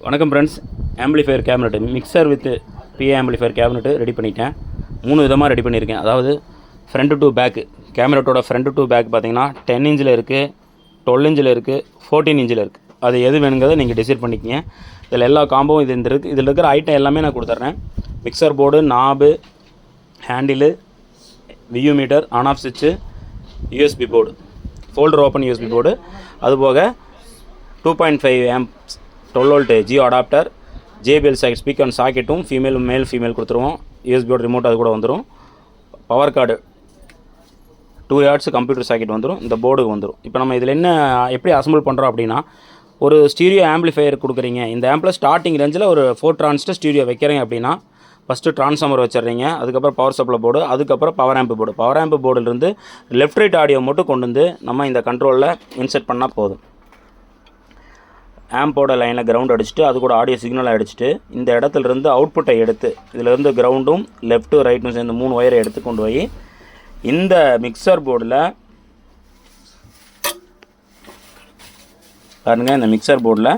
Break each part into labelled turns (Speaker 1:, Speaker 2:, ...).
Speaker 1: வணக்கம் friends. Amplifier cabinet mixer with PA amplifier cabinet ready பண்ணிட்டேன். 3 விதமாக ரெடி பண்ணியிருக்கேன். அதாவது ஃப்ரண்ட்டு டு பேக்கு கேபினெட்டோட ஃப்ரண்ட்டு டு பேக் பார்த்தீங்கன்னா 10 இன்ச்சில் இருக்குது, 12 இன்ச்சில் இருக்குது, 14 இன்ச்சில் இருக்குது. அது எது வேணுங்கிறத நீங்கள் டிசைட் பண்ணிக்கிங்க. இதில் எல்லா காம்போவும் இது இருக்குது. இதில் இருக்கிற ஐட்டம் எல்லாமே நான் கொடுத்துட்றேன். Mixer board, knob, handle, view meter, on off சுவிட்சு, USB board, folder open USB board, அதுபோக 2.5 amps 12 volt Jio adapter, JBL socket speaker and சாக்கெட்டும் மேல் ஃபீமேல் கொடுத்துருவோம். யூஎஸ்பியோட ரிமோட் அது கூட வந்துடும். Power cord 2 yards computer socket வந்துடும். இந்த போர்டு வந்துடும். இப்போ நம்ம இதில் எப்படி அசம்பிள் பண்ணுறோம் அப்படின்னா, ஒரு ஸ்டீரியோ ஆம்பிளிஃபையர் கொடுக்குறீங்க. இந்த ஆம்பில் ஸ்டார்டிங் ரேஞ்சில் ஒரு 4 டிரான்சிஸ்டர் ஸ்டீரியோ வைக்கிறீங்க அப்படின்னா, ஃபஸ்ட்டு ட்ரான்ஸ்ஃபார்மர் வச்சிடுறீங்க. அதுக்கப்புறம் பவர் சப்ளை போர்டு, அதுக்கப்புறம் power amp board. Power amp போர்டிலிருந்து லெஃப்ட் ரைட் ஆடியோ மட்டும் கொண்டு வந்து நம்ம இந்த கண்ட்ரோலில் இன்செர்ட் பண்ணால் போதும். ஆம்போட லைனில் கிரவுண்ட் அடிச்சுட்டு அது கூட ஆடியோ சிக்னலை அடிச்சுட்டு இந்த இடத்துலேருந்து அவுட்புட்டை எடுத்து இதிலேருந்து கிரவுண்டும் லெஃப்ட்டு ரைட்டும் சேர்ந்து 3 ஒயரை எடுத்து கொண்டு போய் இந்த மிக்சர் போர்டில் பாருங்கள். இந்த மிக்சர் போர்டில்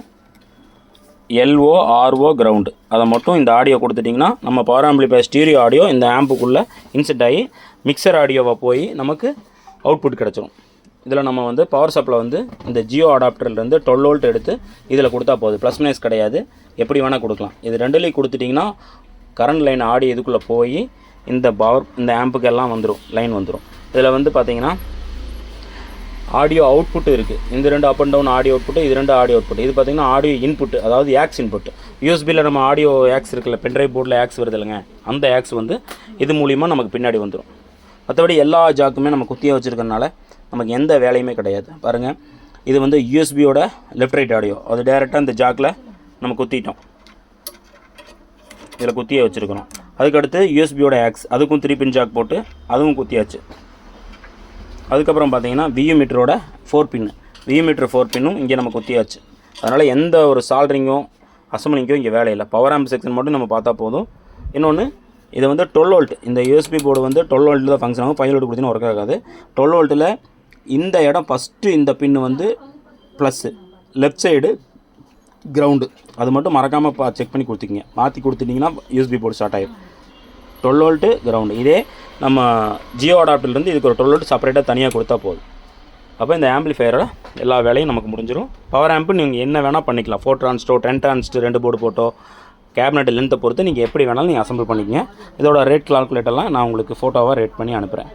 Speaker 1: LO RO கிரவுண்டு அதை மட்டும் இந்த ஆடியோ கொடுத்துட்டிங்கன்னா நம்ம பவர் ஆம்பிளிஃபையர் ஸ்டீரியோ ஆடியோ இந்த ஆம்புக்குள்ளே இன்செர்ட் ஆகி மிக்சர் ஆடியோவை போய் நமக்கு அவுட்புட் கிடச்சிரும். இதில் நம்ம பவர் சப்ளை இந்த ஜியோ அடாப்டர்லேருந்து 12 volt எடுத்து இதில் கொடுத்தா போதும். ப்ளஸ் மைனஸ் கிடையாது, எப்படி வேணால் கொடுக்கலாம். இது ரெண்டுலேயும் கொடுத்துட்டிங்கன்னா கரண்ட் லைன் ஆடி இதுக்குள்ளே போய் இந்த ஆம்புக்கெல்லாம் லைன் வந்துடும். இதில் பார்த்தீங்கன்னா ஆடியோ அவுட்புட்டு இருக்குது. இந்த 2 up and down audio output, இது 2 ஆடியோ அவுட்புட். இது பார்த்திங்கன்னா ஆடியோ இன்புட்டு, அதாவது ஆக்ஸ் இன்புட். யூஎஸ்பியில் நம்ம ஆடியோ ஆக்ஸ் இருக்குல்ல, பென்ட்ரைவ் போர்டில் ஆக்ஸ் வருது இல்லைங்க, அந்த ஆக்ஸ் இது மூலிமா நமக்கு பின்னாடி வந்துடும். மற்றபடி எல்லா ஜாக்குமே நம்ம குத்தியாக வச்சுருக்கனால நமக்கு எந்த வேலையுமே கிடையாது. பாருங்கள், இது யூஎஸ்பியோட லெஃப்ட் ரைட் ஆடியோ. அது டேரெக்டாக இந்த ஜாக்கில் நம்ம குத்திட்டோம். இதில் குத்தியே வச்சுருக்கிறோம். அதுக்கடுத்து யூஎஸ்பியோட ஆக்ஸ், அதுக்கும் 3 pin ஜாக் போட்டு அதுவும் குத்தியாச்சு. அதுக்கப்புறம் பார்த்தீங்கன்னா வியூ மீட்டரோட 4 pin, வியூ மீட்டர் 4 பின்னும் இங்கே நம்ம குத்தியாச்சு. அதனால் எந்த ஒரு சால்ட்ரிங்கோ அசம்பிளிங்கோ இங்கே வேலை இல்லை. பவர் ஆம்ப் செக்ஷன் மட்டும் நம்ம பார்த்தா போதும். இன்னொன்று, இது 12 volt. இந்த யூஎஸ்பி போர்டு 12 volt தான் ஃபங்க்ஷன் ஆகும். 5 volt கொடுத்தீங்கன்னா ஒர்க் ஆகாது. 12 voltல இந்த இடம் ஃபஸ்ட்டு இந்த பின்னு ப்ளஸ்ஸு, லெஃப்ட் சைடு கிரவுண்டு. அது மட்டும் மறக்காமல் செக் பண்ணி கொடுத்துக்கிங்க. மாற்றி கொடுத்துட்டிங்கன்னா யூஎஸ்பி போர்டு ஸ்டார்ட் ஆகிடும். 12 volt கிரவுண்டு. இதே நம்ம ஜியோ அடாப்டர்லேருந்து இதுக்கு ஒரு 12 volt செப்பரேட்டாக தனியாக கொடுத்தா போதும். அப்போ இந்த ஆம்பிளிஃபையரோட எல்லா வேலையும் நமக்கு முடிஞ்சிடும். பவர் ஆம்பு நீங்கள் என்ன வேணால் பண்ணிக்கலாம். 4 டிரான்சிஸ்டோ 10 டிரான்சிஸ்டர் 2 போர்டு போட்டோ கேபினெட் லென்த்தை பொறுத்து நீங்கள் எப்படி வேணாலும் நீங்கள் அசம்பிள் பண்ணிக்கங்க. இதோட ரேட் கால்குலேட்டர்லாம் நான் உங்களுக்கு ஃபோட்டோவாக ரேட் பண்ணி அனுப்புகிறேன்.